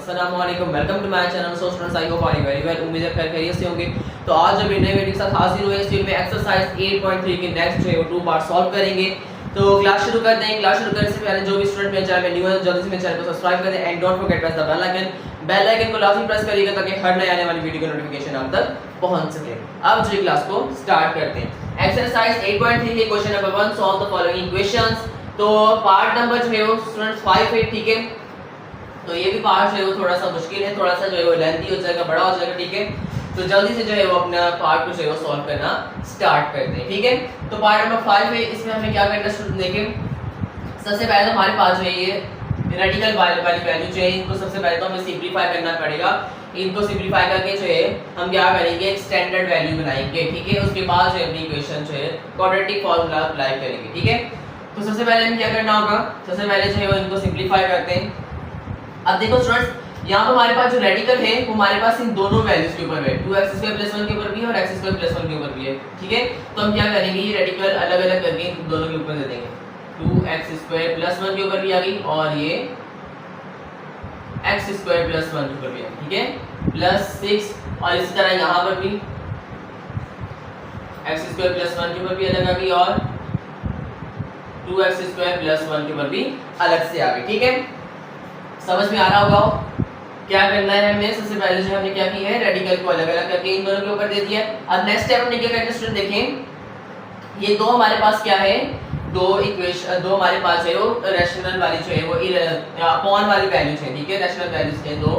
अस्सलाम वालेकुम, welcome to my channel. So students, I hope are very well. उम्मीद है खैर खैरियत से होंगे। तो आज जब नए वीडियो के साथ हाजिर हुए इस वीडियो में एक्सरसाइज 8.3 के नेक्स्ट जो है वो 2 पार्ट सॉल्व करेंगे। तो क्लास शुरू करते हैं। क्लास शुरू करने से पहले जो भी स्टूडेंट मेरे चैनल में न्यू है जल्दी से मेरे चैनल को सब्सक्राइब कर दें and don't forget press the bell icon. Bell icon को लाजमी प्रेस करिएगा ताकि हर नए आने वाली वीडियो का नोटिफिकेशन आप तक पहुंच सके। अब जो क्लास को स्टार्ट करते हैं। एक्सरसाइज 8.3 के question number 1, solve the following equations. तो पार्ट नंबर जो है वो स्टूडेंट्स 5 है, ठीक है। तो ये भी पार्ट जो है वो थोड़ा सा मुश्किल है, थोड़ा सा जो है वो लेंथी हो जाएगा, बड़ा हो जाएगा, ठीक है। तो जल्दी से जो है वो अपना पार्ट को जो है वो सॉल्व करना स्टार्ट करते हैं, ठीक है। तो पार्ट नंबर 5 है, इसमें हमें क्या करना है स्टूडेंट देखें। सबसे पहले तो हमारे पास जो है ये रेडिकल वाली वैल्यू जो है इनको सबसे पहले तो हमें सिंपलीफाई करना पड़ेगा। इनको सिंपलीफाई करके जो है हम क्या करेंगे, एक स्टैंडर्ड वैल्यू बनाएंगे, ठीक है। उसके बाद जो है अपनी इक्वेशन जो है क्वाड्रेटिक फार्मूला अप्लाई करेंगे, ठीक है। तो सबसे पहले हमें क्या करना होगा, सबसे पहले जो है वो इनको सिंपलीफाई करते हैं। अब देखो स्टूडेंट्स, यहाँ पर हमारे पास जो रेडिकल है वो हमारे पास इन दोनों वैल्यूज के ऊपर है, 2x² + 1 के ऊपर भी है और x² + 1 के ऊपर भी है, ठीक है। तो हम क्या करेंगे, ये रेडिकल अलग अलग करके इन दोनों के ऊपर दे देंगे। 2x² + 1 के ऊपर भी आ गई और ये x² + 1 के ऊपर भी आ गई, ठीक है। +6 और इसी तरह यहाँ पर भी x² + 1 के ऊपर भी अलग आ गई और 2x² + 1 के ऊपर भी अलग से आ गई, ठीक है। समझ में आ रहा होगा क्या करना है हमें। सबसे पहले जो हमने क्या किया है, रेडिकल को अलग अलग करके इन दोनों के ऊपर दे दिया। अब नेक्स्ट स्टेप हमने क्या करना है स्टूडेंट देखें। ये दो हमारे पास क्या है, दो हमारे पास है वो रैशनल वाली जो है वो अपॉन वाली वैल्यूज है, ठीक है। रैशनल वैल्यूज है दो।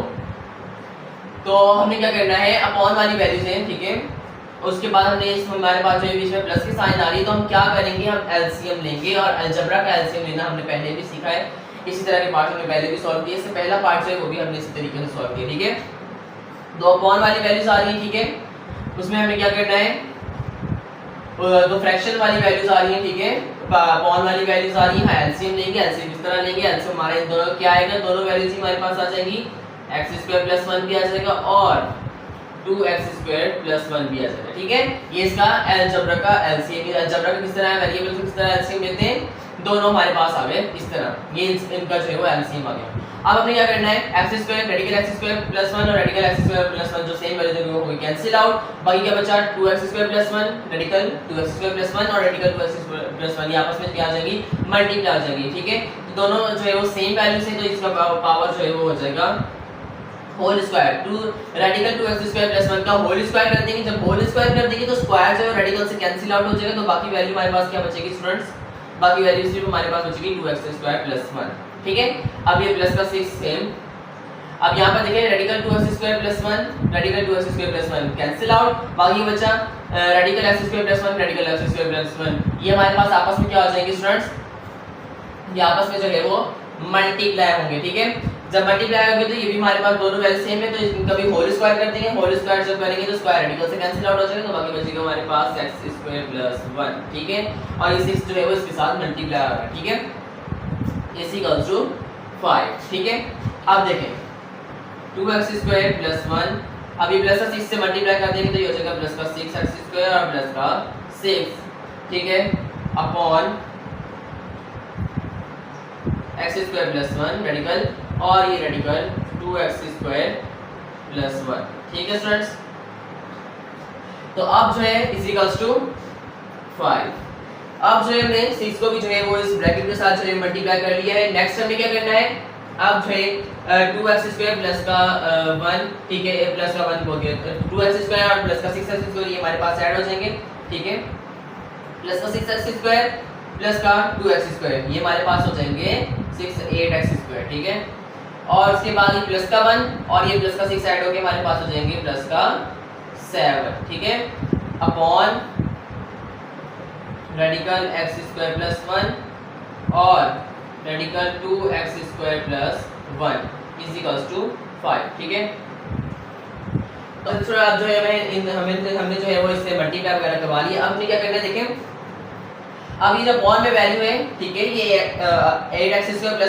तो हमने क्या करना है, अपॉन वाली वैल्यूज है, ठीक है। उसके बाद हमने इसमें हमारे पास जो बीच में प्लस की साइन आ रही है, तो हम क्या करेंगे, हम एलसीएम लेंगे और अलजेब्रा का एलसीएम लेना हमने पहले भी सीखा है। इसी तरह के पार्ट हमने पहले भी सॉल्व किए। इससे पहला पार्ट जो है वो भी हमने इसी तरीके से सॉल्व किया, ठीक है। दो अपॉन वाली वैल्यूज आ रही है, ठीक है। उसमें हमें क्या करना है, दो फ्रैक्शन वाली वैल्यूज आ रही है, ठीक है। अपॉन वाली वैल्यूज आ रही है, एलसीएम लेंगे, एलसीएम इस तरह लेंगे। एलसीएम हमारा इन दोनों क्या आएगा, दोनों वैल्यूज ही हमारे पास आ जाएंगी। x² + 1 भी आ जाएगा और 2x² + 1 भी आ जाएगा, ठीक है। ये इसका अलजेब्रा का एलसीएम। अलजेब्रा का किस तरह है, वेरिएबल को किस तरह एलसीएम लेते हैं, दोनों हमारे पास आ गए इस तरह। ये इनका जो है वो एलसीएम आ गया। अब हमें क्या करना है, x² रेडिकल x² + 1 और रेडिकल x² + 1 जो सेम वैल्यू जो हो गई कैंसिल आउट। बाकी क्या बचा, 2x² + 1 रेडिकल 2x² + 1 और रेडिकल 2x² + 1 ये आपस में क्या आ जाएगी, मल्टीप्लाई आ जाएगी, ठीक है। तो दोनों जो है वो सेम वैल्यू से, तो इसका पावर जो है वो हो जाएगा होल स्क्वायर। 2 रेडिकल 2x² + 1 का होल स्क्वायर कर देंगे। जब होल स्क्वायर कर देंगे तो स्क्वायर जो है रेडिकल से कैंसिल आउट हो जाएगा। तो बाकी वैल्यू हमारे पास क्या बचेगी स्टूडेंट्स, बाकी वैल्यू सिर्फ हमारे पास बचेगी 2x² + 1, ठीक है। अब ये प्लस का 6 सेम। अब यहाँ पर देखिए radical 2x² + 1 radical 2x² + 1 cancel out. बाकी बचा रेडिकल x² + 1 रेडिकल x² + 1। ये हमारे पास आपस में क्या हो जाएंगे स्टूडेंट्स, ये आपस में जो है वो मल्टीप्लाई होंगे, ठीक है। जब मल्टीप्लाई होंगे तो ये भी हमारे पास दोनों वैल्यू सेम है, तो इनका भी होल स्क्वायर कर देंगे। होल स्क्वायर जब करेंगे तो स्क्वायर रेडिकल से कैंसिल आउट हो जाएगा, तो बाकी बचेगा हमारे पास x² + 1, ठीक है। और ये 6 जो है वो इसके साथ मल्टीप्लाई आ रहा है, ठीक है। = 5, ठीक है। अब देखें 2x² + 1, अब ये प्लस का 6 से मल्टीप्लाई कर देंगे तो ये हो जाएगा प्लस का 6x² और प्लस का 6, ठीक है, अपॉन x² + 1 रेडिकल और ये रेडिकल 2x² + 1, ठीक है स्टूडेंट्स। तो अब जो है = 5। अब जो है हमने 6 को भी जो है वो इस ब्रैकेट के साथ जो है मल्टीप्लाई कर लिया है। नेक्स्ट हमें क्या करना है, अब जो है 2x² + का 1, ठीक है, प्लस का 1 हो गया, 2x² और प्लस का 6x² ये हमारे पास ऐड हो जाएंगे, ठीक है। प्लस का 6x² प्लस का 2x² ये हमारे पास हो जाएंगे 8x², ठीक है। और उसके बाद ये प्लस का 1 और ये प्लस का 6 ऐड होके हमारे पास हो जाएंगे प्लस का 7, ठीक है, अपॉन रेडिकल x² + 1 और रेडिकल 2x² + 1 = 5, ठीक है। तो थोड़ा अब जो है हमने जो है वो इससे मल्टीप्लाई वगैरह करवा लिया। अब हमें क्या करना है देखें, अब ये जो अपॉन में वैल्यू है, ठीक है, ये 8x² + 1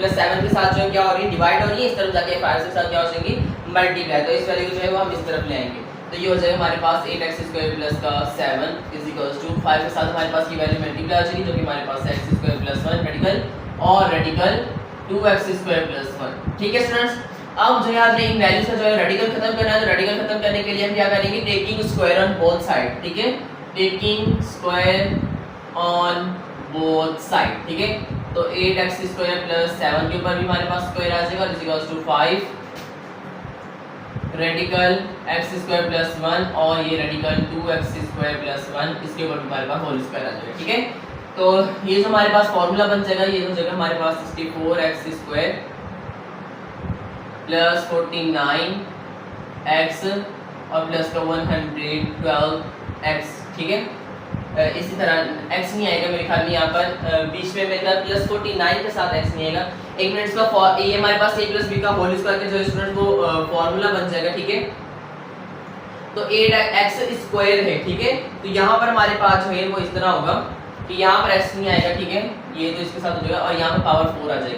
+ 7 के साथ जो है क्या हो रही है, डिवाइड हो रही है। इस तरफ जाके 5 के साथ क्या हो जाएगी, मल्टीप्लाई। तो इस वैल्यू जो है वो हम इस तरफ ले आएंगे, तो ये हो जाएगा हमारे पास 8x² + का 7 = 5 के साथ हमारे पास की वैल्यू मल्टीप्लाई हो जाएगी, जो कि हमारे पास x² + 1 रेडिकल और रेडिकल 2x² + 1, ठीक है स्टूडेंट्स। अब जो है आपने इन वैल्यूज का जो है रेडिकल खत्म करना है, तो रेडिकल खत्म करने के लिए हम क्या करेंगे, taking square on both side, ठीक है, taking square on both side, ठीक है। तो 8x स्क्वायर प्लस 7 के ऊपर भी हमारे पास स्क्वायर आ जाएगा, is equals to 5 radical x square plus 1 और ये रेडिकल 2x स्क्वायर प्लस 1, इसके ऊपर भी हमारे पास होल स्क्वायर आ जाएगा, ठीक है। तो ये जो हमारे पास फॉर्मूला बन जाएगा, ये हो जाएगा हमारे पास 64x स्क्वायर प्लस 49x और प्लस का 112x, ठीक है। इसी तरह x नहीं आएगा मेरे ख्याल में यहाँ पर बीच में मेरे ख्याल प्लस 49 के साथ x नहीं आएगा। एक मिनट का ये हमारे पास a प्लस b का होल स्क्वायर का जो स्टूडेंट वो फॉर्मूला बन जाएगा, ठीक है। तो 8x स्क्वायर है, ठीक है। तो यहाँ पर हमारे पास जो है वो इस तरह होगा कि यहाँ पर x नहीं आएगा, ठीक है, ये तो इसके साथ हो जाएगा और यहाँ पर पावर 4 आ जाएगी।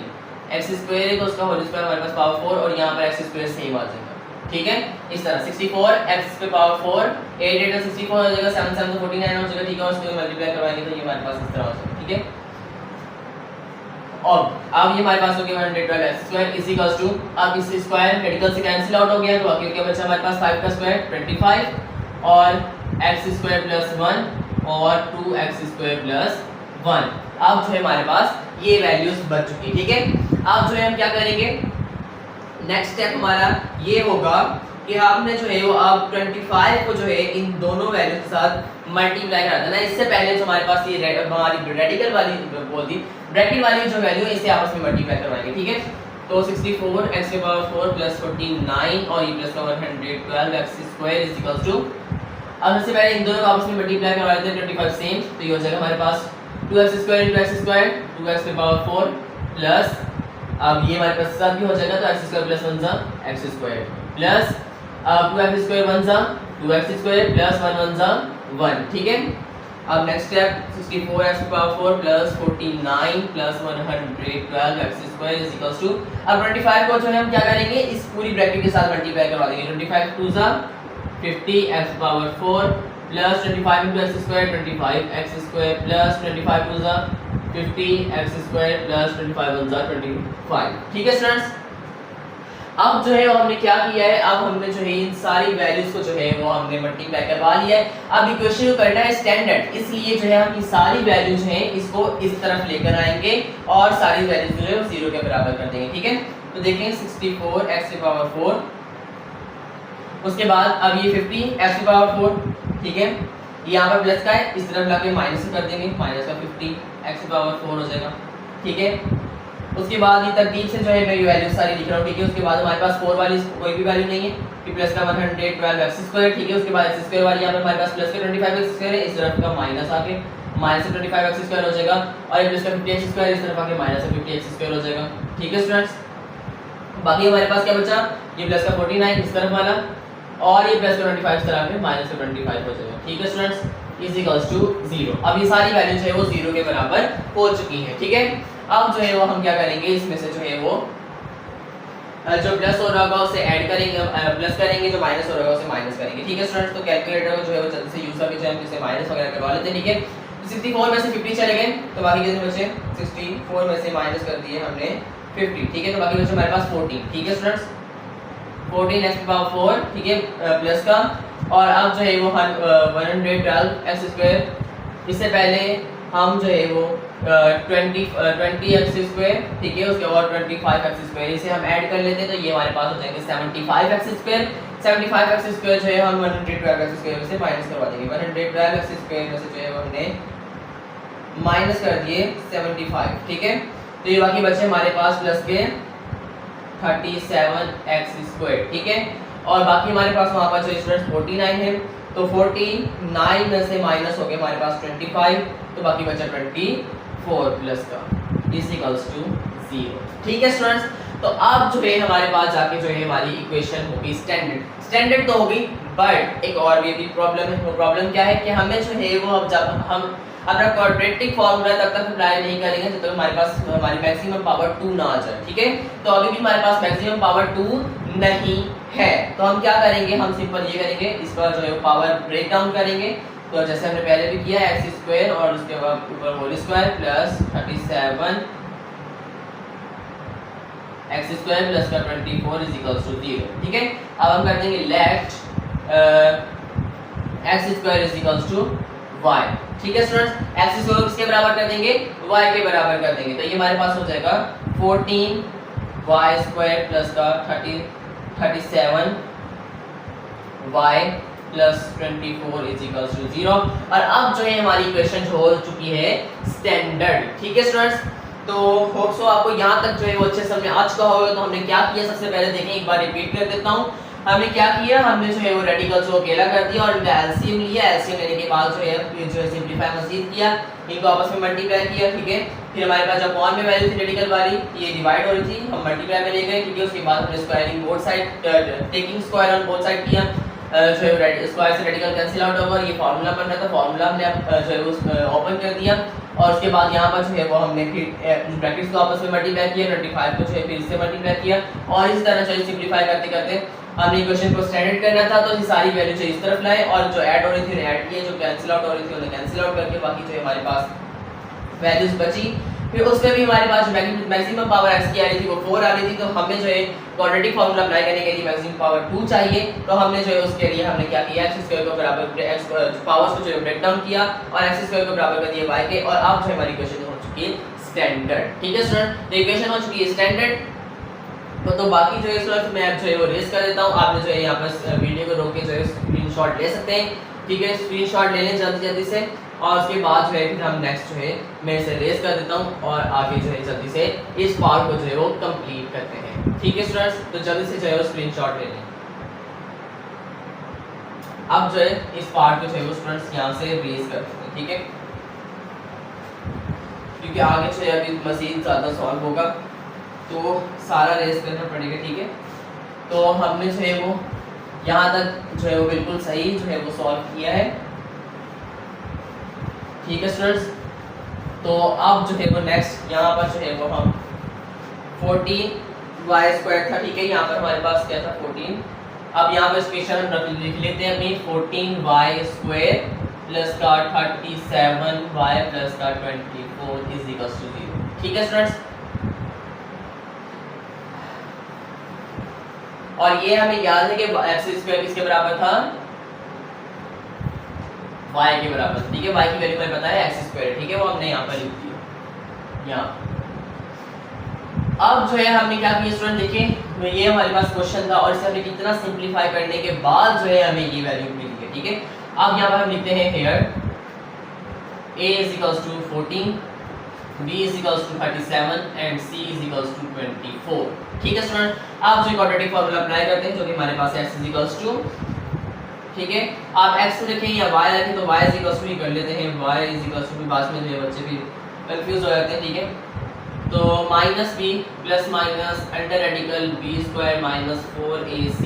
x स्क्वायर है तो उसका होल स्क्वायर हमारे पास पावर 4 और यहाँ पर x स्क्वायर सेम आ जाएगा, ठीक है। इस तरह 64x पे पावर 4, 8 8 64 हो जाएगा, 7 7 तो 49 हो जाएगा, ठीक है। और उसको मल्टीप्लाई करवाएंगे तो ये हमारे पास इस तरह हो जाएगा, ठीक है। और अब ये हमारे पास हो गया 112x square is equals to, अब इस स्क्वायर रेडिकल से कैंसिल आउट हो गया तो बाकी क्या बचा हमारे पास 5 का स्क्वायर 25 और x स्क्वायर प्लस 1 और 2x स्क्वायर प्लस 1। अब जो है हमारे पास ये वैल्यूज बच चुकी है, ठीक है। अब जो है हम क्या करेंगे, नेक्स्ट स्टेप हमारा ये होगा कि आपने जो है वो आप 25 को जो है इन दोनों वैल्यू के साथ मल्टीप्लाई करा देना। इससे पहले जो हमारे पास ये हमारी रेडिकल वाली बोल दी ब्रैकेट वाली जो वैल्यू है इसे आपस में मल्टीप्लाई करवाएंगे, ठीक है। तो 64x के पावर 4 प्लस 49 और ये प्लस का 112x square is equals to, अब सबसे पहले इन दोनों को आपस में मल्टीप्लाई करवा देते हैं 25 सेम, तो ये हो जाएगा हमारे पास 2x square into x square 2x के पावर 4 प्लस, अब ये हमारे पास साथ भी हो जाएगा तो x स्क्वायर प्लस 1 जा x स्क्वायर प्लस अब 2x स्क्वायर 1 जा 2x स्क्वायर प्लस 1 1 जा 1, ठीक है। अब नेक्स्ट स्टेप 64x की power 4 plus 49 plus 112x square is equals to, अब 25 को जो है हम क्या करेंगे इस पूरी ब्रैकेट के साथ मल्टीप्लाई करवा देंगे। 25 2 जा 50x power 4 plus 25 into x square 25x square plus 25 2 जा 50x स्क्वायर प्लस 25 1 जा 25, ठीक है स्टूडेंट्स। अब जो है वो हमने क्या किया है, अब हमने जो है इन सारी वैल्यूज को जो है वो हमने मल्टीप्लाई करवा लिया है। अब इक्वेशन को करना है स्टैंडर्ड, इसलिए जो है हम ये सारी वैल्यूज हैं इसको इस तरफ लेकर आएंगे और सारी वैल्यूज जो है वो 0 के बराबर कर देंगे, ठीक है। तो देखें 64x की पावर 4, उसके बाद अब ये 50x की पावर 4, ठीक है, यहाँ पर प्लस का है इस तरफ लाके माइनस कर देंगे, माइनस का 50x की पावर 4 हो जाएगा, ठीक है। उसके बाद ये तरतीब से जो है मैं ये वैल्यू सारी लिख रहा हूँ, ठीक है। उसके बाद हमारे पास 4 वाली कोई भी वैल्यू नहीं है कि प्लस का 112x स्क्वायर, ठीक है। उसके बाद x स्क्वायर वाली यहाँ पर हमारे पास प्लस का 25x स्क्वायर है, इस तरफ का माइनस आके माइनस 25x स्क्वायर हो जाएगा और ये प्लस का 50x स्क्वायर इस तरफ आके माइनस 50x स्क्वायर हो जाएगा, ठीक है स्टूडेंट्स। बाकी हमारे पास क्या बचा, ये प्लस का 49 इस तरफ वाला और ये प्लस का 25 इस तरफ में माइनस का 25 हो जाएगा, ठीक है स्टूडेंट्स, इज इक्वल्स टू 0। अब ये सारी वैल्यू जो है वो 0 के बराबर हो चुकी है, ठीक है। अब जो है वो हम क्या करेंगे, इसमें से जो है वो जो प्लस हो रहा होगा उसे ऐड करेंगे, प्लस करेंगे, जो माइनस हो रहा होगा उसे माइनस करेंगे, ठीक है स्टूडेंट्स। तो कैलकुलेटर को जो है वो जल्दी से यूज करके जो हम इसे माइनस वगैरह करवा लेते हैं, ठीक है। तो 64 में से 50 चले गए तो बाकी कितने बचे, 64 में से माइनस कर दिए हमने 50, ठीक है। तो बाकी बचे हमारे पास 14, ठीक है स्टूडेंट्स, 14x की पावर 4, ठीक है, प्लस का, और अब जो है वो 112x स्क्वायर, इससे पहले हम जो है वो 20x स्क्वायर, ठीक है, उसके बाद 25x स्क्वायर इसे हम ऐड कर लेते हैं तो ये हमारे पास हो जाएंगे 75x स्क्वायर। 75x स्क्वायर जो है हम 112x स्क्वायर से माइनस करवा देंगे, 112x स्क्वायर में से जो है वो हमने माइनस कर दिए 75, ठीक है। तो ये बाकी बचे हमारे पास प्लस के 37x स्क्वायर, ठीक है। और बाकी हमारे पास वहाँ पर जो स्टूडेंट्स 49 है तो 49 में से माइनस हो गए हमारे पास 25, तो बाकी बचा 24 प्लस का इज इक्वल्स टू 0, ठीक है स्टूडेंट्स। तो अब जो है हमारे पास जाके जो है हमारी इक्वेशन होगी स्टैंडर्ड तो होगी, बट एक और भी प्रॉब्लम है। वो प्रॉब्लम क्या है कि हमें जो है वो अब जब हम अपना क्वाड्रेटिक फॉर्मूला तब तक अप्लाई नहीं करेंगे जब तक हमारे पास हमारी मैक्सिमम पावर 2 ना आ जाए, ठीक है। तो अभी भी हमारे पास मैक्सिमम पावर 2 नहीं है, तो हम क्या करेंगे, हम सिंपल ये करेंगे, इस पर जो है पावर ब्रेक डाउन करेंगे। तो जैसे हमने पहले भी किया x स्क्वायर और उसके बाद ऊपर whole square plus 37 x square plus का 24 इज इक्वल्स टू 0। ठीक है, अब हम कर देंगे let x square is equals to y. ठीक है स्टूडेंट्स, एक्स स्क्वायर को किसके बराबर कर देंगे, वाई के बराबर कर देंगे। तो ये हमारे पास हो जाएगा 14 वाई स्क्वायर प्लस का 37 y plus 24 is equals to 0। और अब जो है हमारी इक्वेशन हो चुकी है स्टैंडर्ड। ठीक है स्टूडेंट्स, तो होप सो आपको यहाँ तक जो है वो अच्छे समझ में आ चुका होगा। तो हमने क्या किया, सबसे पहले देखें, एक बार रिपीट कर देता हूँ। हमने क्या किया, हमने जो है वो रेडिकल्स को अकेला कर दिया और इनका एलसीएम लिया। एलसीएम लेने के बाद जो है सिंपलीफाई मजीद किया, इनको आपस में मल्टीप्लाई किया। ठीक है, फिर हमारे पास जब अपॉन में वैल्यू थी रेडिकल वाली, ये डिवाइड हो रही थी, हम मल्टीप्लाई में ले गए। ठीक है, उसके बाद हमने squaring both side, taking square on both side किया। जो है स्क्वायर से रेडिकल कैंसिल आउट होगा, ये फार्मूला बन रहा था, फार्मूला हमने जो है ओपन कर दिया। और उसके बाद यहाँ पर जो है वो हमने फिर ब्रैकेट्स को आपस में मल्टीप्लाई किया, 25 को जो है फिर इससे मल्टीप्लाई किया। और इस तरह जो सिंपलीफाई करते करते हमने इक्वेशन को स्टैंडर्ड करना था। तो ये सारी वैल्यू जो इस तरफ लाए और जो ऐड हो रही थी ऐड किए, जो कैंसिल आउट हो रही थी उन्हें कैंसिल आउट करके बाकी जो है हमारे पास वैल्यूज बची। फिर उसमें भी हमारे पास मैक्सिमम पावर x की आ रही थी वो 4 आ रही थी। तो हमें जो है क्वाड्रेटिक फार्मूला अप्लाई करने के लिए मैक्सिमम पावर 2 चाहिए। तो हमने जो है उसके लिए हमने क्या किया, x स्क्वायर को बराबर x पावर्स को जो है ब्रेक डाउन किया और x स्क्वायर को बराबर कर दिया y के। और अब जो है हमारी इक्वेशन हो चुकी है स्टैंडर्ड। ठीक है स्टूडेंट, तो इक्वेशन हो चुकी है स्टैंडर्ड। तो बाकी जो है स्टूडेंट मैं जो है वो रेस कर देता हूँ। आप जो है यहाँ पर वीडियो को रोक के जो है स्क्रीनशॉट ले सकते हैं। ठीक है, स्क्रीनशॉट ले लें जल्दी जल्दी से। और उसके बाद जो है फिर हम नेक्स्ट जो है मैं इसे रेस कर देता हूँ और आगे जो है जल्दी से इस पार्ट को जो है वो कंप्लीट करते हैं। ठीक है स्टूडेंट्स, तो जल्दी से जो है वो स्क्रीनशॉट ले लें। अब जो है इस पार्ट को जो है वो स्टूडेंट्स यहाँ से रेस कर देते हैं। ठीक है, क्योंकि आगे जो है अभी मजीद ज़्यादा सॉल्व होगा तो सारा रेस करना पड़ेगा। ठीक है, तो हमने जो है वो यहाँ तक जो है वो बिल्कुल सही जो है वो सॉल्व किया है। ठीक है स्टूडेंट्स, तो अब जो है वो नेक्स्ट यहाँ पर जो है वो हम 14 वाई स्क्वायर था। ठीक है, यहाँ पर हमारे पास क्या था 14। अब यहाँ पर स्पेशल हम लिख लेते हैं अपनी 14 वाई स्क्वायर प्लस का 37 वाई प्लस का 24 इज इक्वल्स टू 0। ठीक है स्टूडेंट्स, और ये हमें याद है कि एक्स स्क्वायर किसके बराबर था, y के बराबर। ठीक है, y की वैल्यू मैंने बताया एक्स स्क्वायर। ठीक है, वो हमने यहाँ पर लिख दिया यहाँ। अब जो है हमने क्या किया स्टूडेंट, देखिए ये हमारे पास क्वेश्चन था और इसे हमने कितना सिंपलीफाई करने के बाद जो है हमें ये वैल्यू मिली है। ठीक है, अब यहाँ पर हम लिखते हैं here a is equals to 14, b is equals to 37 and c is equals to 24। ठीक है स्टूडेंट, आप जो क्वाड्रेटिक फार्मूला अप्लाई करते हैं जो कि हमारे पास x इज इक्वल्स टू, ठीक है, आप x रखें या y रखें तो y इज इक्वल्स टू ही कर लेते हैं। y इज इक्वल्स टू बाद में जो बच्चे भी कंफ्यूज हो जाते हैं। ठीक है, तो minus b plus minus under radical b square minus 4ac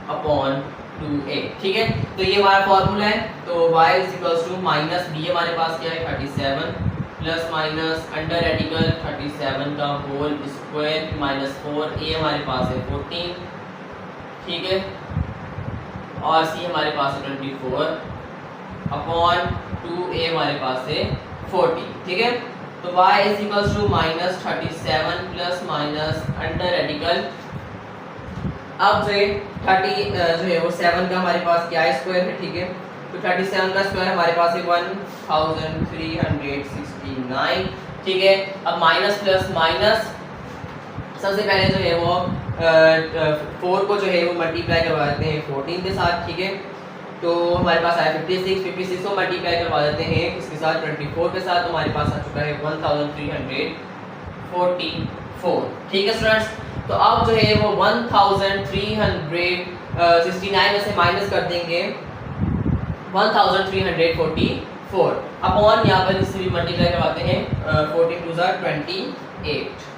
upon 2a। ठीक है, तो ये हमारा फॉर्मूला है। तो y is equals to minus b हमारे पास क्या है 37 प्लस माइनस अंडर रेडिकल 37 का होल स्क्वायर माइनस 4a हमारे पास है 14। ठीक है, और c हमारे पास है 24 अपॉन 2a हमारे पास है 40। ठीक है, तो y is equals to minus 37 plus minus under radical, अब जो है 30 जो है वो 7 का हमारे पास क्या है स्क्वायर है। ठीक है, तो 37 का स्क्वायर हमारे पास है 1369। ठीक है, अब माइनस प्लस माइनस, सबसे पहले जो है वो 4 को जो है वो मल्टीप्लाई करवा देते हैं 14 के साथ। ठीक है, तो हमारे पास आया 56 को मल्टीप्लाई करवा देते हैं इसके साथ 24 के साथ, तो हमारे पास आ चुका है 1344। ठीक है स्टूडेंट्स, तो अब जो है वो 1369 में से माइनस कर देंगे 1344 अपॉन यहाँ पर इससे भी मल्टीप्लाई करवाते हैं 14 2 28।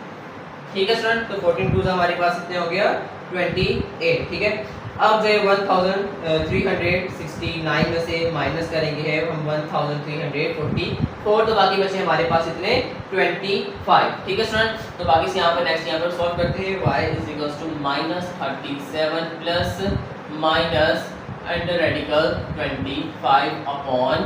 ठीक है स्टूडेंट, तो 14 2 हमारे पास कितने हो गया 28। ठीक है, अब जो है 1369 में से माइनस करेंगे है हम 1344, तो बाकी बचे हमारे पास इतने 25। ठीक है स्टूडेंट, तो बाकी से यहाँ पर नेक्स्ट यहाँ पर सॉल्व करते हैं। y is equals to minus 37 plus minus under radical 25 upon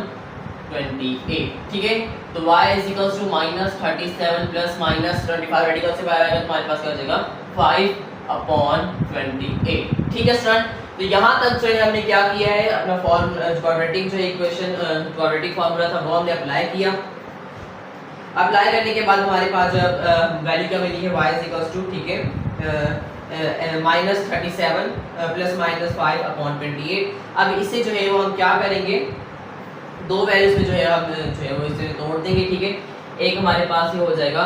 28। ठीक है, तो y is equals to minus 37 plus minus 25 radical से बाहर आएगा तो हमारे पास क्या हो जाएगा 5/28। ठीक है स्टूडेंट, तो यहाँ तक जो है हमने क्या किया है, अपना क्वाड्रेटिक जो इक्वेशन क्वाड्रेटिक फार्मूला था वो हमने अप्लाई किया। अप्लाई करने के बाद हमारे पास जो वैल्यू क्या मिली है y ठीक है -37 ± 5/28। अब इससे जो है वो हम क्या करेंगे, दो वैल्यूज में जो है हम जो है वो इसे तोड़ देंगे। ठीक है, एक हमारे पास ये हो जाएगा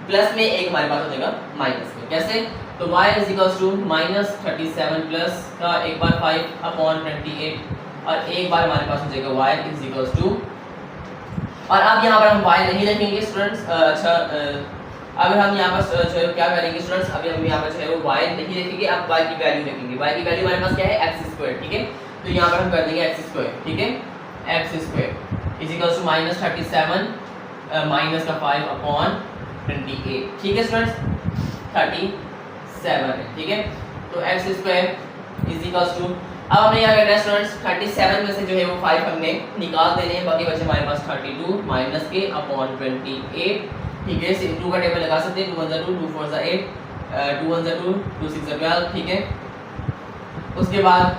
प्लस में, एक हमारे पास हो जाएगा माइनस में। कैसे, तो y -37 प्लस का एक बार 5/28 और एक बार हमारे पास हो जाएगा y और अब यहाँ पर हम y नहीं रखेंगे स्टूडेंट्स। अच्छा अब हम यहाँ पर जो है क्या करेंगे स्टूडेंट्स, अभी हम यहाँ पर जो है वो y नहीं रखेंगे, अब y की वैल्यू रखेंगे। y की वैल्यू हमारे पास क्या है, x²। ठीक है, तो यहाँ पर हम कर देंगे x²। ठीक है, x² -37 माइनस का 5/28। ठीक है स्टूडेंट्स, 37 है। ठीक है, तो x² अब हमें क्या करना है स्टूडेंट्स, 37 में से जो है वो 5 हमने निकाल देने हैं, बाकी बचे हमारे पास 32 माइनस के अपॉन 28। ठीक है, 2 का टेबल लगा सकते हैं, 2 1 2 2 4 8 2 1 2 2 6 12। ठीक है, उसके बाद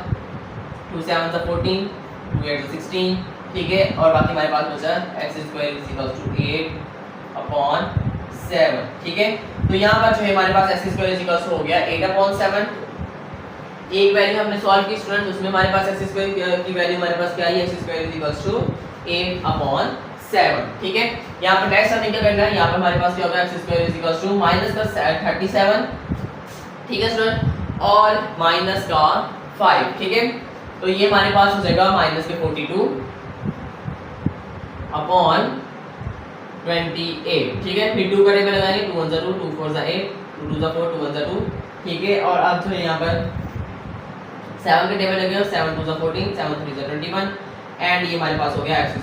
2 7 14 2 8 16। ठीक है, और बाकी हमारे पास बचा x² 8/7। ठीक है, तो यहाँ पर जो है हमारे पास x² हो गया 8/7। एक वैल्यू हमने सॉल्व की स्टूडेंट, उसमें हमारे पास x² की वैल्यू हमारे पास क्या आई, x² 8/7। ठीक है, यहाँ पर नेक्स्ट हमें क्या करना है, यहाँ पर हमारे पास क्या होगा, x² माइनस का 37। ठीक है स्टूडेंट, और माइनस का 5। ठीक है, तो ये हमारे पास हो जाएगा माइनस के 42/28। ठीक है, फिर 2 का टेबल लगाएंगे, 2 1 2 2 4 8 2 2 4 2 1 2। ठीक है, और अब जो है यहाँ पर 7 के टेबल लगे, 7 2 14 7 3 21 एंड ये हमारे पास हो गया x²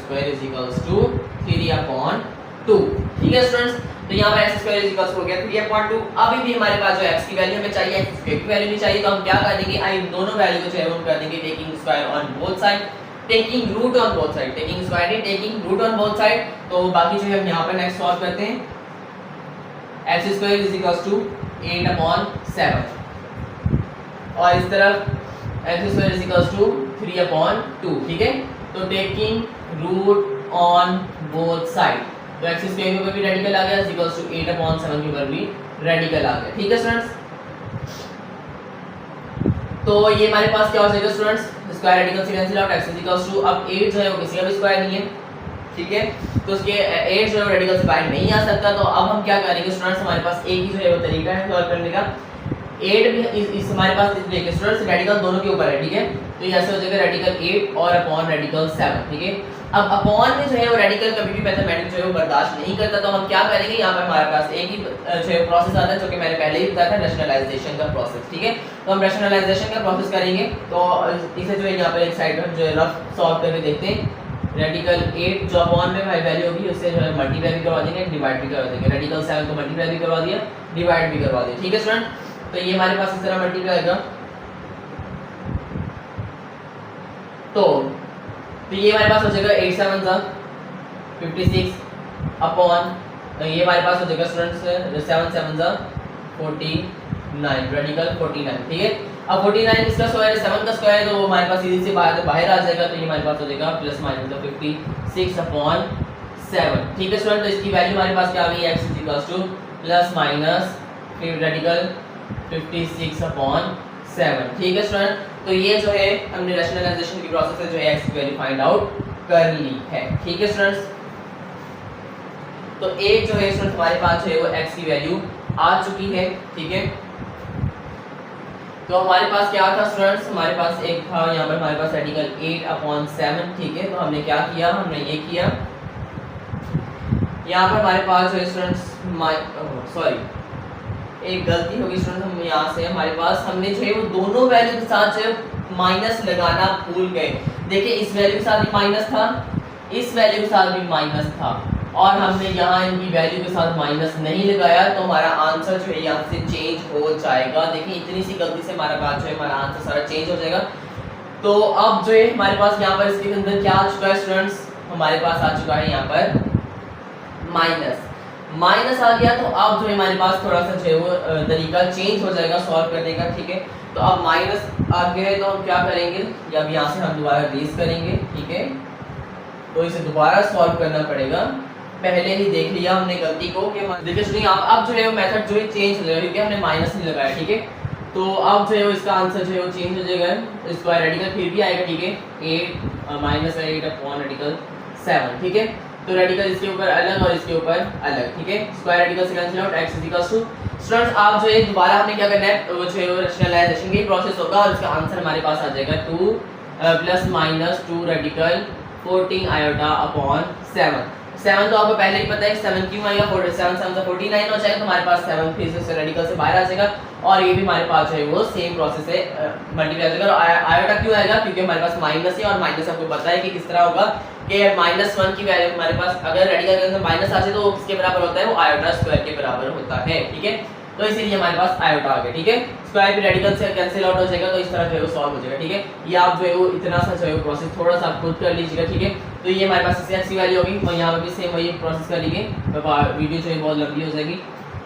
3/2। ठीक है स्टूडेंट्स, तो यहाँ पर x² हो गया 3/2। अभी भी हमारे पास जो x की वैल्यू हमें चाहिए, x² की वैल्यू नहीं चाहिए, तो हम क्या कर देंगे, आई दोनों वैल्यू को जो है हम कर देंगे taking square on both side, taking root on both side, taking square नहीं, taking root on both side. तो बाकी जो है हम यहाँ पर नेक्स्ट सॉल्व करते हैं, x² 8/7 और इस तरफ x² 3/2। ठीक है, तो taking root on both side, तो x² के ऊपर भी रेडिकल आ गया 8/7 के ऊपर भी रेडिकल आ गया। ठीक है स्टूडेंट्स, तो ये हमारे पास क्या हो जाएगा स्टूडेंट्स, स्क्वायर रेडिकल से कैंसिल आउट, x अब 8 जो है वो किसी का भी स्क्वायर नहीं है। ठीक है, तो उसके 8 जो है रेडिकल से बाहर नहीं आ सकता। तो अब हम क्या करेंगे स्टूडेंट्स, हमारे पास एक ही जो है वो तरीका है सॉल्व करने का। 8 भी इस हमारे पास देखिए स्टूडेंट्स रेडिकल दोनों के ऊपर है। ठीक है, तो ये ऐसे हो जाएगा रेडिकल 8 और अपॉन रेडिकल 7। ठीक है, अब अपॉन में जो है वो रेडिकल कभी भी मैथमेटिक्स जो है वो बर्दाश्त नहीं करता, तो हम क्या करेंगे, यहाँ पर हमारे पास एक ही जो है प्रोसेस आता है जो कि मैंने पहले ही बताया था, रैशनलाइजेशन का प्रोसेस। ठीक है, तो हम रैशनलाइजेशन का प्रोसेस करेंगे, तो इसे जो है यहाँ पर एक साइड पर जो है रफ सॉल्व करके देखते हैं। रेडिकल 8 जो अपॉन में वैल्यू होगी उससे जो है मल्टीप्लाई भी करवा देंगे, डिवाइड भी करवा देंगे। रेडिकल 7 को मल्टीप्लाई भी करवा दिया, डिवाइड भी करवा दिया। ठीक है स्टूडेंट, तो ये हमारे पास इस तरह मल्टीप्लाई आएगा, तो ये हमारे पास हो जाएगा 8 7 56 अपॉन, ये हमारे पास हो जाएगा स्टूडेंट्स 7 7 49 रेडिकल 49। ठीक है, अब 49 इसका स्क्वायर है, 7 का स्क्वायर है, तो वो हमारे पास सीधे से बाहर आ जाएगा, तो ये हमारे पास हो जाएगा प्लस माइनस 56/7। ठीक है स्टूडेंट, तो इसकी वैल्यू हमारे पास क्या आ गई, x प्लस माइनस फिर रेडिकल 56/7। ठीक है स्टूडेंट, तो ये जो है हमने रैशनलाइजेशन की प्रोसेस से जो है x की वैल्यू फाइंड आउट कर ली है। ठीक है स्टूडेंट्स, तो एक जो है स्टूडेंट हमारे पास जो है वो x की वैल्यू आ चुकी है। ठीक है, तो हमारे पास क्या था स्टूडेंट्स, हमारे पास एक था यहाँ पर हमारे पास रेडिकल 8/7। ठीक है, तो हमने क्या किया, हमने ये किया, यहाँ पर हमारे पास जो है स्टूडेंट्स सॉरी एक गलती होगी स्टूडेंट, हम यहाँ से हमारे पास हमने जो है वो दोनों वैल्यू के साथ जो है माइनस लगाना भूल गए। देखिए इस वैल्यू के साथ भी माइनस था, इस वैल्यू के साथ भी माइनस था, और हमने यहाँ इनकी वैल्यू के साथ माइनस नहीं लगाया, तो हमारा आंसर जो है यहाँ से चेंज हो जाएगा। देखिए इतनी सी गलती से हमारा बात जो है हमारा आंसर सारा चेंज हो जाएगा। तो अब जो है हमारे पास यहाँ पर इसके अंदर क्या आ चुका है स्टूडेंट्स, हमारे पास आ चुका है यहाँ पर माइनस आ गया तो अब जो है हमारे पास थोड़ा सा जो है वो तरीका चेंज हो जाएगा सॉल्व करने का, ठीक है। तो अब माइनस आ गया है तो हम क्या करेंगे, या अब यहाँ से हम दोबारा रेज करेंगे, ठीक है। तो इसे दोबारा सॉल्व करना पड़ेगा, पहले ही देख लिया हमने गलती को कि देखिए सुनिए अब जो है वो मेथड जो है चेंज हो जाएगा क्योंकि हमने माइनस नहीं लगाया, ठीक है। तो अब जो है इसका आंसर जो है वो चेंज हो जाएगा, स्क्वायर रेडिकल फिर भी आएगा, ठीक है। 8 माइनस 8 अपॉन रेडिकल 7, ठीक है। तो रेडिकल इसके ऊपर अलग और इसके ऊपर अलग, ठीक है। स्क्वायर रेडिकल से cancel out, x equals to students आप जो है दोबारा हमने क्या करना है वो जो है रैशनलाइजेशन की प्रोसेस होगा और इसका आंसर हमारे पास आ जाएगा 2 plus minus 2 radical 14 iota upon 7 तो आपको पहले ही पता है 7 क्यों आएगा, 47 7 से 49 हो जाएगा तो हमारे पास 7 फिर से रेडिकल से बाहर आ जाएगा और ये भी हमारे पास जो है वो सेम प्रोसेस है मल्टीप्लाई हो जाएगा। और आयोटा क्यों आएगा, क्योंकि हमारे पास माइनस है और माइनस आपको पता है कि किस तरह होगा कि -1 की वैल्यू हमारे पास अगर रेडिकल के अंदर माइनस आ जाए तो किसके बराबर होता है, वो आयोटा स्क्वायर के बराबर होता है, ठीक है। तो इसीलिए हमारे पास आयोटा आ गया, ठीक है। स्क्वायर भी रेडिकल से कैंसिल आउट हो जाएगा तो इस तरह जो है वो सॉल्व हो जाएगा, ठीक है। ये आप जो है वो इतना सा जो है प्रोसेस थोड़ा सा खुद कर लीजिएगा, ठीक है। तो ये हमारे पास x की वैल्यू होगी और यहाँ पे भी सेम वही प्रोसेस कर लीजिए, वीडियो जो है बहुत लंबी हो जाएगी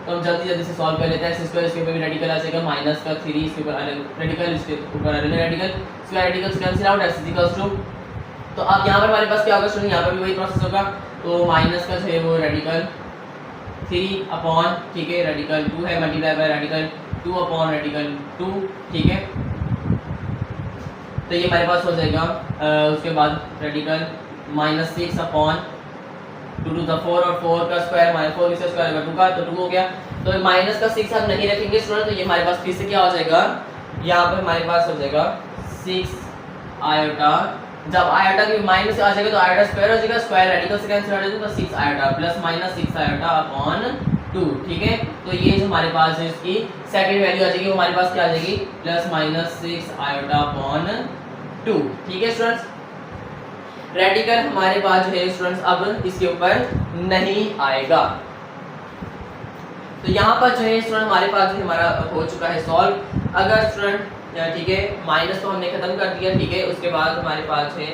तो हम जल्दी से सॉल्व कर लेते हैं। x स्क्वायर इसके ऊपर भी रेडिकल आ जाएगा, माइनस का 3 इसके ऊपर अलग रेडिकल, इसके ऊपर अलग रेडिकल, स्क्वायर रेडिकल से cancel out, x equals to तो अब यहाँ पर हमारे पास क्या होगा स्टूडेंट, यहाँ पर भी वही प्रोसेस होगा। तो माइनस का जो है वो रेडिकल 3 अपॉन, ठीक है, रेडिकल 2 है multiply by radical 2 upon radical 2, ठीक है। तो ये हमारे पास हो जाएगा उसके बाद रेडिकल -6 अपॉन 2 टू द 4 और 4 का स्क्वायर -4 इसका स्क्वायर अगर 2 का तो 2 हो गया। तो माइनस का 6 हम नहीं रखेंगे स्टूडेंट, तो ये हमारे पास फिर से क्या हो जाएगा, यहाँ पर हमारे पास हो जाएगा 6 आयोटा, जब आयोटा की माइनस आ जाएगा तो आयोटा स्क्वायर हो जाएगा, स्क्वायर रेडिकल से कैंसिल हो जाएगा तो 6 iota plus minus 6 iota upon 2, ठीक है। तो ये जो हमारे पास है इसकी सेकंड वैल्यू आ जाएगी, वो हमारे पास क्या आ जाएगी +-6 आयोटा अपॉन 2, ठीक है स्टूडेंट्स। रेडिकल हमारे पास जो है स्टूडेंट्स अब इसके ऊपर नहीं आएगा। तो यहाँ पर जो है स्टूडेंट हमारे पास जो हमारा हो चुका है सॉल्व। अगर स्टूडेंट ठीक है माइनस तो हमने खत्म कर दिया, ठीक है। उसके बाद हमारे पास है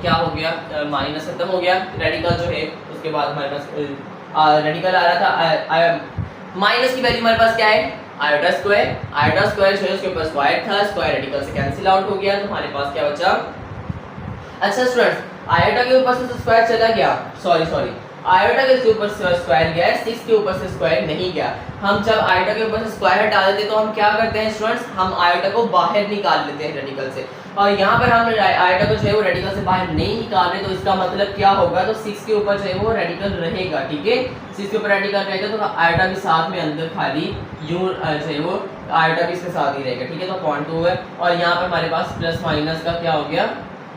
क्या हो गया, माइनस खत्म हो गया, रेडिकल जो है उसके बाद हमारे पास रेडिकल आ रहा था, माइनस की वैल्यू हमारे पास क्या है आयोटा स्क्वायर, आयोटा स्क्वायर जो है उसके ऊपर स्क्वायर था, स्क्वायर रेडिकल से कैंसिल आउट हो गया तो हमारे पास क्या बचा। अच्छा स्टूडेंट्स आयोटा के ऊपर से स्क्वायर चला गया, सॉरी आयोटा के ऊपर से स्क्वायर गया है, 6 के ऊपर से स्क्वायर नहीं गया। हम जब आयोटा के ऊपर से स्क्वायर हटा देते हैं तो हम क्या करते हैं स्टूडेंट्स, हम आयोटा को बाहर निकाल लेते हैं रेडिकल से, और यहाँ पर हम आयोटा को जो है वो रेडिकल से बाहर नहीं निकाल रहे तो इसका मतलब क्या होगा, तो 6 के ऊपर जो है वो रेडिकल रहेगा, ठीक है। 6 के ऊपर रेडिकल रहेगा तो आयोटा भी साथ में अंदर खाली यूं जो है वो आयोटा भी इसके साथ ही रहेगा, ठीक है। तो 0.2 है और यहाँ पर हमारे पास प्लस माइनस का क्या हो गया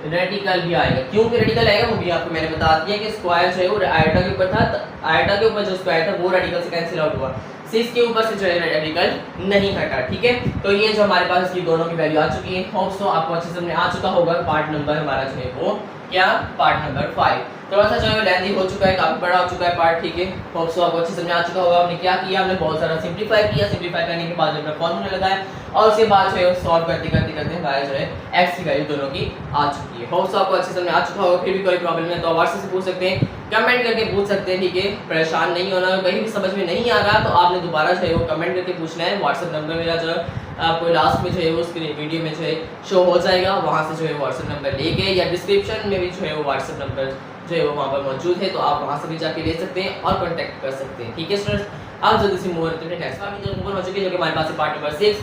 रेडिकल भी आएगा। क्यों कि रेडिकल आएगा वो भी आपको मैंने बता दिया कि स्क्वायर जो है वो आयोटा के ऊपर था, आयोटा के ऊपर जो स्क्वायर था वो रेडिकल से कैंसिल आउट हुआ, 6 के ऊपर से जो है रेडिकल नहीं हटा, ठीक है। तो ये जो हमारे पाप इसकी दोनों की वैल्यू आ चुकी है, होप्स तो आपको अच्छे से समझ आ चुका होगा। पार्ट नंबर हमारा जो है वो क्या, पार्ट नंबर 5 थोड़ा सा जो है लेंथी हो चुका है, काफी बड़ा हो चुका है पार्ट, ठीक है। होप्स तो आपको अच्छे से समझ आ चुका होगा। हमने क्या किया, हमने बहुत सारा सिंपलीफाई किया, सिंपलीफाई करने के बाद जो है फार्मूला लगाया और उसके बाद जो है सॉल्व करते करते हमारा जो है x की वैल्यू दोनों की आ चुकी है। होप्स आपको अच्छे से समझ आ चुका होगा। फिर भी कोई प्रॉब्लम है तो व्हाट्सएप से पूछ सकते हैं, कमेंट करके पूछ सकते हैं, ठीक है। परेशान नहीं होना, कहीं भी समझ में नहीं आ रहा तो आपने दोबारा जो है वो कमेंट करके पूछना है। व्हाट्सएप नंबर मेरा जो आपको लास्ट में जो है वो स्क्रीन वीडियो में जो है शो हो जाएगा, वहाँ से जो है व्हाट्सएप नंबर लेके, या डिस्क्रिप्शन में भी जो है वो व्हाट्सएप नंबर जो है वो वहाँ पर मौजूद है, तो आप वहाँ से भी जाके ले सकते हैं और कॉन्टैक्ट कर सकते हैं, ठीक है स्टूडेंट्स। आप जल्दी से मूव करते हैं नेक्स्ट पार्ट जो मूव हो चुकी है, जो कि हमारे पास है पार्ट नंबर 6,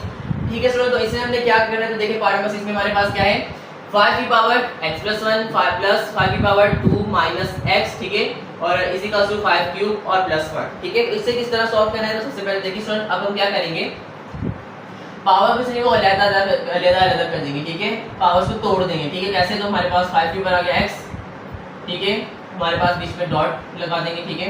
ठीक है स्टूडेंट। तो इसमें हमने क्या करना है, तो देखिए पार्ट नंबर 6 में हमारे पास क्या है, 5 की पावर x + 1 5 प्लस 5 की पावर 2 माइनस x, ठीक है, और इज इक्वल टू 5 क्यूब और +1, ठीक है। इससे किस तरह सॉल्व करना है, तो सबसे पहले देखिए स्टूडेंट अब हम क्या करेंगे, पावर को जो अलग कर देंगे, ठीक है। पावर्स को तोड़ देंगे, ठीक है। कैसे, तो हमारे पास 5 के ऊपर आ गया x, ठीक है, हमारे पास बीच में डॉट लगा देंगे, ठीक है,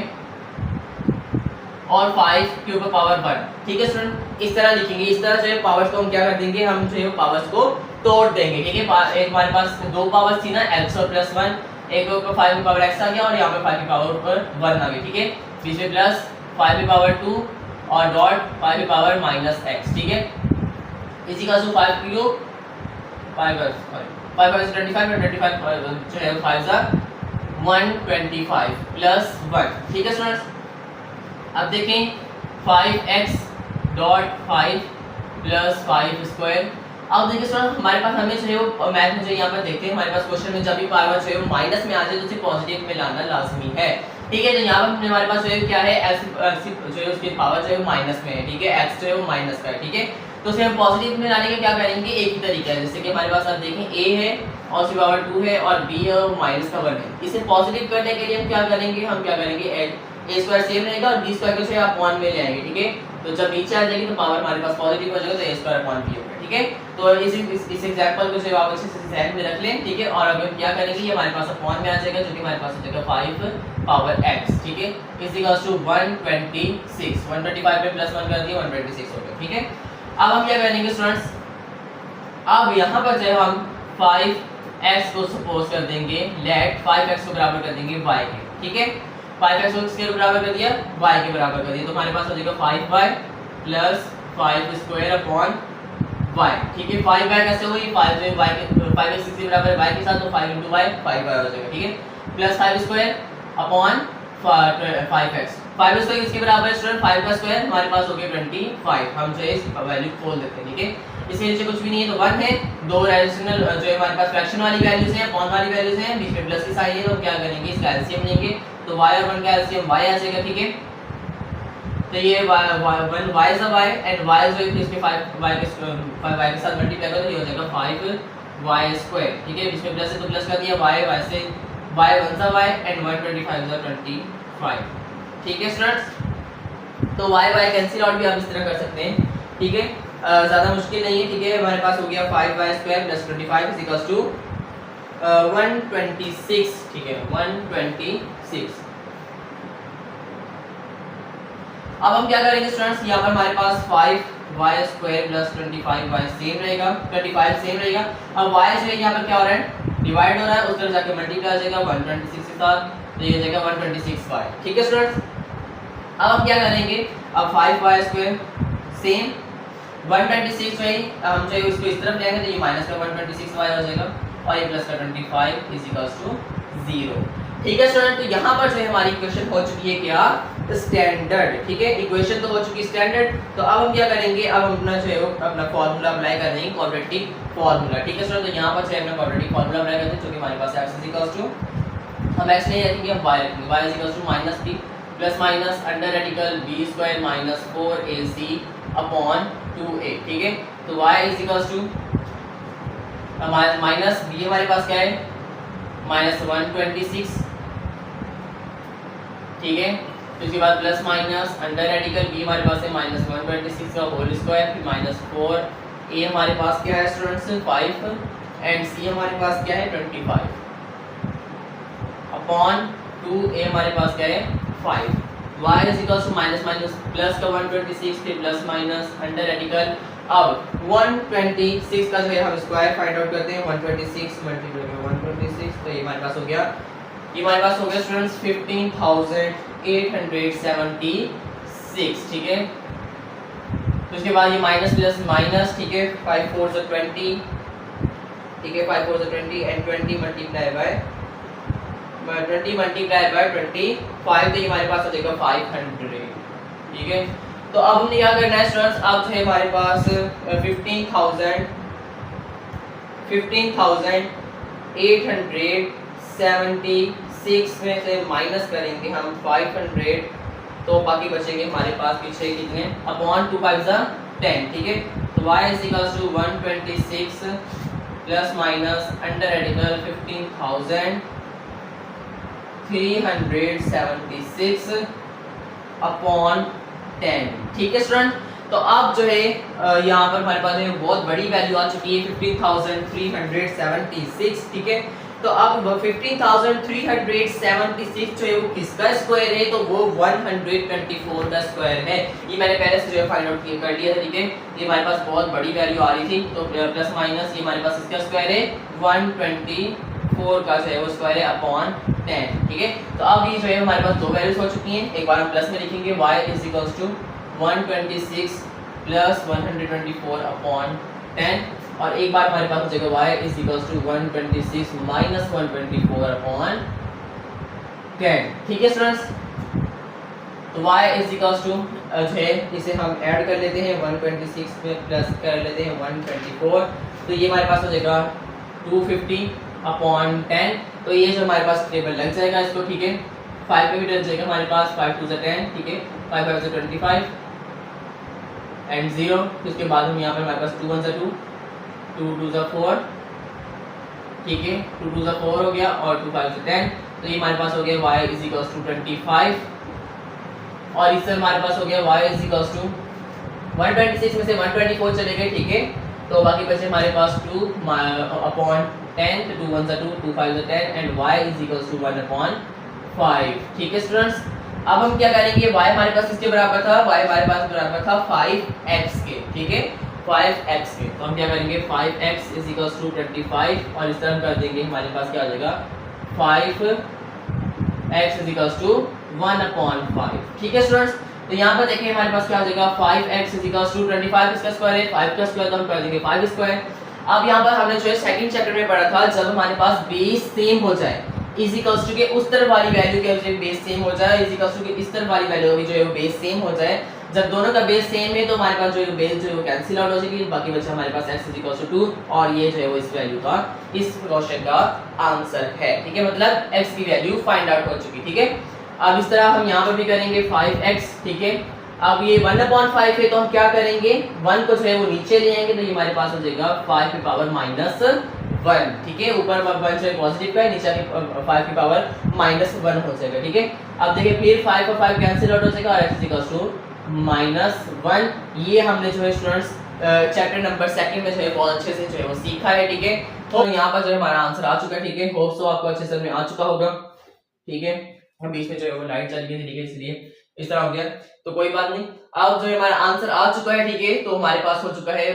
और 5 के ऊपर पावर 1, ठीक है स्टूडेंट। इस तरह लिखेंगे, इस तरह जो है पावर्स को हम क्या कर देंगे, हम जो है पावर्स को तोड़ देंगे, ठीक है। एक हमारे पास दो पावर्स थी ना, x और +1, एक के ऊपर 5 की पावर x आ गया और यहाँ पे 5 की पावर ऊपर 1 आ गई, ठीक है। बीच में प्लस 5 की पावर 2 और डॉट 5 की पावर -x, ठीक है। इसी का 5 क्यूब 5 5 25 जो है 5 125 +1, ठीक है स्टूडेंट्स। अब देखें 5x डॉट 5 प्लस 5 स्क्वायर। अब देखिए स्टूडेंट हमारे पास हमें जो है वो मैथ में जो यहाँ पर देखते हैं हमारे पास क्वेश्चन में जब भी पावर जो है वो माइनस में आ जाए तो उसे पॉजिटिव में लाना लाजमी है। ठीक है, तो यहाँ पर हमारे पास जो है क्या है x जो है उसकी पावर जो है वो माइनस में है। ठीक है, x जो है वो माइनस का है। ठीक है, तो उसे हम पॉजिटिव में लाने का क्या करेंगे, एक ही तरीका है। जैसे कि हमारे पास आप देखें a है और उसकी पावर 2 है और b है और माइनस का 1 है। इसे पॉजिटिव करने के लिए हम क्या करेंगे, a स्क्वायर सेम रहेगा और b स्क्वायर को जो है आप 1 में ले आएंगे। ठीक है, तो जब नीचे आ जाएगी तो पावर हमारे पास पॉजिटिव हो जाएगा तो a स्क्वायर अपॉन b होगा। ठीक है, तो इस एग्जांपल को जो है आप अच्छे से ध्यान में रख लें। ठीक है, और अब हम क्या करेंगे, ये हमारे पास अपॉन में आ जाएगा जो कि हमारे पास हो जाएगा 5 पावर x। ठीक है, इज इक्वल्स टू 126 125 पे प्लस 1 कर दिया 126 हो गया। ठीक है, अब हम क्या करेंगे स्टूडेंट्स, अब यहाँ पर जो है हम 5x को सपोज कर देंगे, लेट 5x को बराबर कर देंगे y के। ठीक है, 5x को किसके बराबर कर दिया, y के बराबर कर दिया, तो हमारे पास हो जाएगा 5y plus 5 square upon y। ठीक है, 5y कैसे हुई, 5 जो y के 5 6 के बराबर y के साथ, तो 5 * y 5y हो जाएगा। ठीक है, plus 5 square upon 5x। 5 square किसके बराबर है स्टूडेंट, 5 का स्क्वायर हमारे पास हो गया 25। हम जो है इस वैल्यू खोल देते हैं। ठीक है, इसके नीचे कुछ भी नहीं है तो 1 है, दो रैशनल जो है हमारे पास फ्रैक्शन वाली वैल्यूज हैं, अपॉन वाली वैल्यूज हैं, बीच में प्लस की साइन है, तो हम क्या करेंगे इसका एलसीएम लेंगे, तो y और 1 का एलसीएम y आ जाएगा। ठीक है, तो ये 1 y is a y and y जो है इसके 5y के साथ मल्टीप्लाई करो तो ये हो जाएगा 5y स्क्वायर। ठीक है, बीच में प्लस है तो प्लस कर दिया, y से y 1 सा y एंड 125 सा 25। ठीक है स्टूडेंट्स, तो y कैंसिल आउट भी आप इस तरह कर सकते हैं। ठीक है, ज़्यादा मुश्किल नहीं है। ठीक है, हमारे पास हो गया 5y square plus 25 is equals to 126। ठीक है, 126। अब हम क्या करेंगे स्टूडेंट्स, यहाँ पर हमारे पास 5y square plus 25y same रहेगा, 25 सेम रहेगा। अब y जो है यहाँ पर क्या हो रहा है, डिवाइड हो रहा है, उस तरफ जाके मल्टीप्लाई हो जाएगा 126 के साथ, तो ये हो जाएगा 126y। ठीक है स्टूडेंट्स, अब हम क्या करेंगे, अब 5y स्क्वायर सेम 126 जो है हम जो है इसको इस तरफ ले आएंगे तो ये माइनस का 126y हो जाएगा और ये प्लस का 25 इज इक्वल्स टू 0। ठीक है स्टूडेंट, तो यहाँ पर जो है हमारी इक्वेशन हो चुकी है क्या, स्टैंडर्ड। ठीक है, इक्वेशन तो हो चुकी स्टैंडर्ड। तो अब हम क्या करेंगे, अब हम अपना जो है अपना फार्मूला अप्लाई कर देंगे, क्वाड्रेटिक फार्मूला। ठीक है स्टूडेंट, तो यहाँ पर जो है अपना क्वाड्रेटिक फार्मूला अप्लाई करते हैं जो कि हमारे पास x इज इक्वल्स टू, हम x नहीं रखेंगे, हम y रखेंगे, y is equals to minus b plus minus under radical b square minus 4ac upon 2a। ठीक है, तो y is equals to minus b हमारे पास क्या है, माइनस 126। ठीक है, तो इसके बाद plus minus under radical b हमारे पास है माइनस 126 का होल स्क्वायर, फिर माइनस 4a हमारे पास क्या है स्टूडेंट्स 5 एंड c हमारे पास क्या है 25 अपॉन 2a हमारे पास क्या है 5। y is equals to minus minus plus का 126 फिर प्लस माइनस अंडर रेडिकल। अब 126 का जो है हम स्क्वायर फाइंड आउट करते हैं, 126 मल्टीप्लाई बाय 126 तो ये हमारे पास हो गया, ये हमारे पास हो गया स्टूडेंट्स 15,876। ठीक है, तो उसके बाद ये माइनस प्लस माइनस। ठीक है, 5 4 = 20। ठीक है, 5 4 = 20 एंड 20 मल्टीप्लाई बाय 25 तो ये हमारे पास हो जाएगा 500। ठीक है, तो अब हमने क्या करना है स्टूडेंट्स, अब जो है हमारे पास 15,876 में से माइनस करेंगे हम 500 तो बाकी बचेंगे हमारे पास पीछे कितने, अपॉन 2 5 10। ठीक है, तो y is equals to 126 plus minus under radical 15,376 upon 10। ठीक है स्टूडेंट, तो अब जो है यहाँ पर हमारे पास बहुत बड़ी वैल्यू आ चुकी है 15,376। ठीक है, तो अब 15,376 जो है वो किसका स्क्वायर है, तो वो 124 का स्क्वायर है। ये मैंने पहले से जो है फाइंड आउट कर लिया था। ठीक है, ये हमारे पास बहुत बड़ी वैल्यू आ रही थी, तो प्लस माइनस ये हमारे पास इसका स्क्वायर है 124 का जो है वो स्क्वायर है अपॉन 10। ठीक है, तो अब ये जो है हमारे पास दो वैल्यूज हो चुकी हैं, एक बार हम प्लस में लिखेंगे y is equals to 126 plus 124 upon 10 और एक बार हमारे पास हो जाएगा y is equals to 126 minus 124 upon 10। ठीक है स्टूडेंट्स, तो y इज इक्वल्स टू जो है इसे हम ऐड कर लेते हैं 126 में प्लस कर लेते हैं 124, तो ये हमारे पास हो जाएगा 250/10। तो ये जो हमारे पास टेबल लग जाएगा इसको, ठीक है। 5 पे भी लग जाएगा हमारे पास, 5 2 10, ठीक है, 5 5 25 एंड 0। उसके बाद हम यहाँ पर हमारे पास 2 1 2, 2 2 4, ठीक है, 2 2 4 हो गया और 2 5 10। तो ये हमारे पास हो गया y इज इक्वल्स टू 25 और इससे हमारे पास हो गया y इज इक्वल्स टू 126 में से 124 चले गए, ठीक है। तो बाकी बचे हमारे पास 2/10, 2 1 2, 2 5 10 and y is equals to 1/5, ठीक है स्टूडेंट्स। अब हम क्या करेंगे, y हमारे पास किसके बराबर था, y हमारे पास बराबर था 5x के, ठीक है, 5x के। तो हम क्या करेंगे 5x इज इक्वल्स टू 25 और इस तरह हम कर देंगे, हमारे पास क्या आ जाएगा 5x इज इक्वल्स टू 1/5, ठीक है स्टूडेंट्स। तो यहाँ पर देखिए हमारे पास क्या आ जाएगा 5x इज इक्वल्स टू 25 इसका स्क्वायर है, 5 का स्क्वायर तो हम कर देंगे 5 स्क्वायर। अब यहाँ पर हमने जो है सेकंड चैप्टर में पढ़ा था, जब हमारे पास बेस सेम हो जाए इज इक्वल्स टू के उस तरफ वाली वैल्यू के बेस सेम हो जाए, इज इक्वल्स टू के इस तरफ वाली वैल्यू भी जो है वो बेस सेम हो जाए। जब दोनों का बेस सेम है तो हमारे पास जो है बेस जो है वो कैंसिल आउट हो जाएगी, बाकी बचा हमारे पास x इज इक्वल्स टू 2 और ये जो है वो इस वैल्यू का इस क्वेश्चन का आंसर है, ठीक है। मतलब x की वैल्यू फाइंड आउट हो चुकी, ठीक है। अब इस तरह हम यहाँ पर भी करेंगे 5x, ठीक है। अब ये 1/5 है तो हम क्या करेंगे, 1 को जो है वो नीचे ले आएंगे, तो ये हमारे पास हो जाएगा 5 की पावर -1, ठीक है। ऊपर 1 जो है पॉजिटिव का है, नीचे 5 की पावर -1 हो जाएगा, ठीक है। अब देखिए फिर 5 और 5 कैंसिल आउट हो जाएगा और x इज इक्वल्स टू -1। ये हमने जो है स्टूडेंट्स चैप्टर नंबर 2 में जो है बहुत अच्छे से जो है वो सीखा है, ठीक है। तो यहाँ पर जो है हमारा आंसर आ चुका है, ठीक है। होप सो आपको अच्छे समझ में आ चुका होगा, ठीक है। हम बीच में जो है वो लाइट चल गई थी, ठीक है, इसलिए इस तरह हो गया, तो कोई बात नहीं। अब जो हमारा आंसर आ चुका है, ठीक है, तो हमारे पास हो चुका है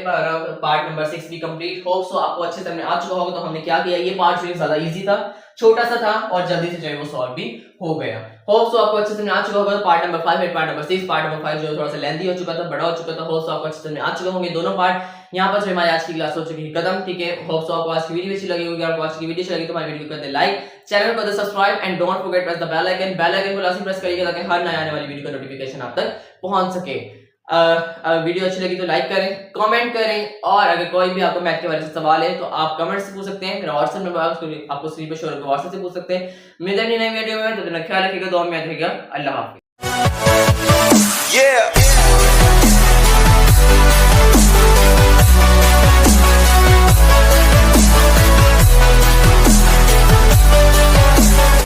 पार्ट नंबर 6 भी कंप्लीट। होप सो आपको अच्छे से आ चुका होगा। तो हमने क्या किया, ये पार्ट जो है ज्यादा इजी था, छोटा सा था और जल्दी से जो है वो सॉल्व भी हो गया। होप सो आपको अच्छे से आ चुका होगा। तो पार्ट नंबर 5 है, पार्ट नंबर 6, पार्ट नंबर 5 जो है थोड़ा सा लेंथी हो चुका था, बड़ा हो चुका था। होप सो आपको अच्छे से आ चुके होंगे दोनों पार्ट। यहाँ पर जो हमारी आज की क्लास हो चुकी है खत्म, ठीक है। होप सो आपको आज की वीडियो अच्छी लगी होगी। आपको आज की वीडियो अच्छी लगी तो हमारी वीडियो को कर दे लाइक, चैनल को कर दे subscribe and don't forget press the bell icon. Bell icon को लाजमी प्रेस करिएगा ताकि हर नए आने वाली वीडियो का नोटिफिकेशन आप तक पहुंच सके। वीडियो अच्छी लगी तो लाइक करें, कमेंट करें और अगर कोई भी आपको मैथ के बारे में सवाल है तो आप कमेंट से पूछ सकते हैं। मेरा व्हाट्सएप नंबर आपको स्क्रीन पर शो होगा, व्हाट्सएप से पूछ सकते हैं। मिलते हैं नई वीडियो में, तो ख्याल रखिएगा, दुआ में याद रखिएगा। अल्लाह हाफिज़।